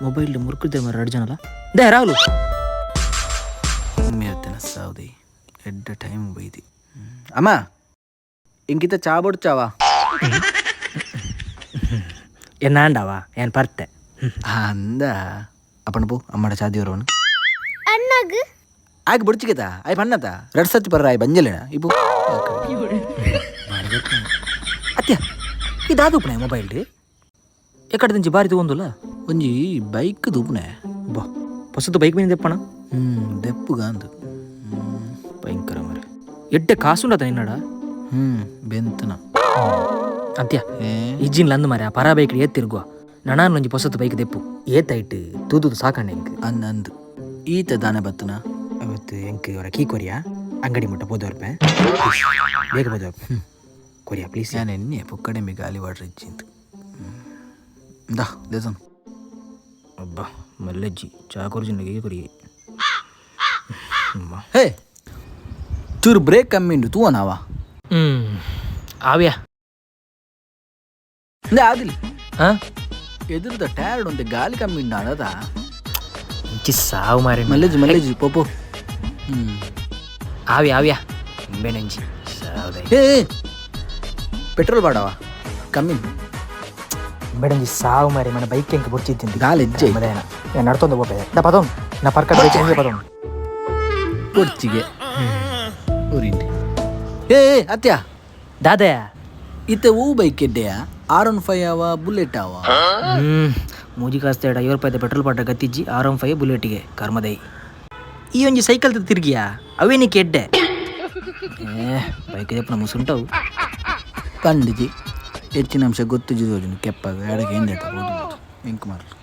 mobile ಮುರುಕಿದ್ರೆ ಮರ 2 ಜನಲ್ಲ they Rahul ಹೇಳ್ತೇನೆ ಸಾವುದಿ ಎಡ್ಡ time ಬೈದಿ ಅಮ್ಮ ಇಂಕಿತ ಚಾ ಬಡ್ಚಾವಾ എന്നാണ്ടാവാ ഞാൻ പറത്തെ ಅಂದ ಅಪ್ಪನ ಪೋ ಅಮ್ಮಡ ಚಾದಿಯವರವನು ಅಣ್ಣಗ್ ಆಗಿ ಬಡ್ಚಿಕೇತಾ ಆಯ್ ಪಣ್ಣತ 2 ಸತಿ ಬರ್ರ ಆಯ್ ಬಂಜಲೇನ ಇಪ್ಪು ಅತ್ಯ ಇದಾದು ಉಪನೆ ಮೊಬೈಲ್ ಎಕಡೆ ದಿಂಚಿ ಬಾರಿ ತಗೊಂದುಲ್ಲ ಒಂಜಿ ಬೈಕ್ ದೂಪನೆ ಬಾ ಹೊಸದು ಬೈಕ್ ಮೇಲೆ ತೆಪ್ಪಣ ದೆಪ್ಪುಗ ಅಂದು ಭಯಂಕರ ಮರೆ ಎಡ್ಡೆ ಕಾಸುಂಡತ ನಿನ್ನಡ ಬೆಂತನ ಅಂತ್ಯ ಇಜ್ಜಿನ್ ಲಂದು ಮರೆ ಆ ಪರ ಬೈಕ್ ಏತ್ತಿರ್ಗುವ ನಣಾನ್ ಒಂಜಿ ಹೊಸತು ಬೈಕ್ ದೆಪ್ಪು ಏತಾಯ್ತು ತೂದುದು ಸಾಕಣ್ಣ ಎಂಕ್ ಅಂದು ಈತ ದಾನ ಬತ್ತನ ಅವತ್ತು ಎಂಕ್ ಅವರ ಕೀ ಕೊರಿಯಾ ಅಂಗಡಿ ಮುಟ್ಟ ಪೋದವ್ರಪೆ ಬೇಗ ಪೋದವ್ರಪೆ ಕೊರಿಯಾ ಪ್ಲೀಸ್ ഞാൻ എന്നെ പൊക്കടെ ಗಾಲಿ ವಾಡ್ರ್ ಇಚ್ಚಿಂತು ದಾ ದೇಸನ್ ಅಬ್ಬಾ ಮಲ್ಲಜ್ಜಿ ಚಾ ಕೊರ್ಜಿಂಡಿಗೆ ಕೊರಿಗೆ ಹೇ ಚೂರು ಬ್ರೇಕ್ ಕಮ್ಮಿ ಉಂಡು ತೂವನಾವ ಆವ್ಯಾ ಆದಿಲ್ಲ ಹಾಂ ಎದುರುದ ಟೈರ್ಡ್ ಒಂದು ಗಾಲಿ ಕಮ್ಮಿ ಉಂಡು ಅದ ಇಂಚಿ ಸಾವು ಮಾರಿ ಮಲ್ಲೇಜ್ ಪೋಪೋ ಆವ್ಯಾ ಬೆಣಂಜಿ ಸಾವುದಾಯಿ ಏ ಪೆಟ್ರೋಲ್ ಬಾಡವ ಕಮ್ಮಿ ಬೆಡಂಜಿ ಸಾವು ಮಾರಿ మన ಬೈಕ್ ಎಂಕ್ ಬುರ್ಚಿತ್ತಿಂది ಗಾಲಿ ಎಜ್ಜೆ ಮದೇನ ನಾನು ನಡ್ತೊಂದು ಹೋಗ್ಬೇಡ ನಾ ಪದಂ ನಾ ಪರ್ಕಟ್ ಬೈಕ್ ಎಂಗೆ ಪದಂ ಕೊಡ್ಚಿಗೆ ಊರಿಂಡಿ ಏ ಅತ್ಯ ದಾದಯ ಇತ್ತೆ ಹೂ ಬೈಕ್ ಎಡ್ಡೆಯ R15 ಅವ ಬುಲೆಟ್ ಅವ ಮೂಜಿ ಕಾಸ್ತ 50 ರೂಪಾಯಿ ಪೆಟ್ರೋಲ್ ಪಾಟ ಗತ್ತಿಜ್ಜಿ R15 ಬುಲೆಟಿಗೆ ಕರ್ಮದೈ ಈ ಒಂಜಿ ಸೈಕಲ್ ತಿರ್ಗಿಯಾ ಅವೇನಿಕ್ಕೆ ಎಡ್ಡೆ ಬೈಕ್ ದೆಪ್ಪನ ಮುಸುಂಟವು ಪಂಡಿಜಿ ಹೆಚ್ಚಿನ ಅಂಶ ಗೊತ್ತು ಜಿದೋಜನು ಕೆಪ್ಪಾಗ ಎಡಗೆ ಎಂದೆ ಎಂಕ್ ಮಾರ್ಲು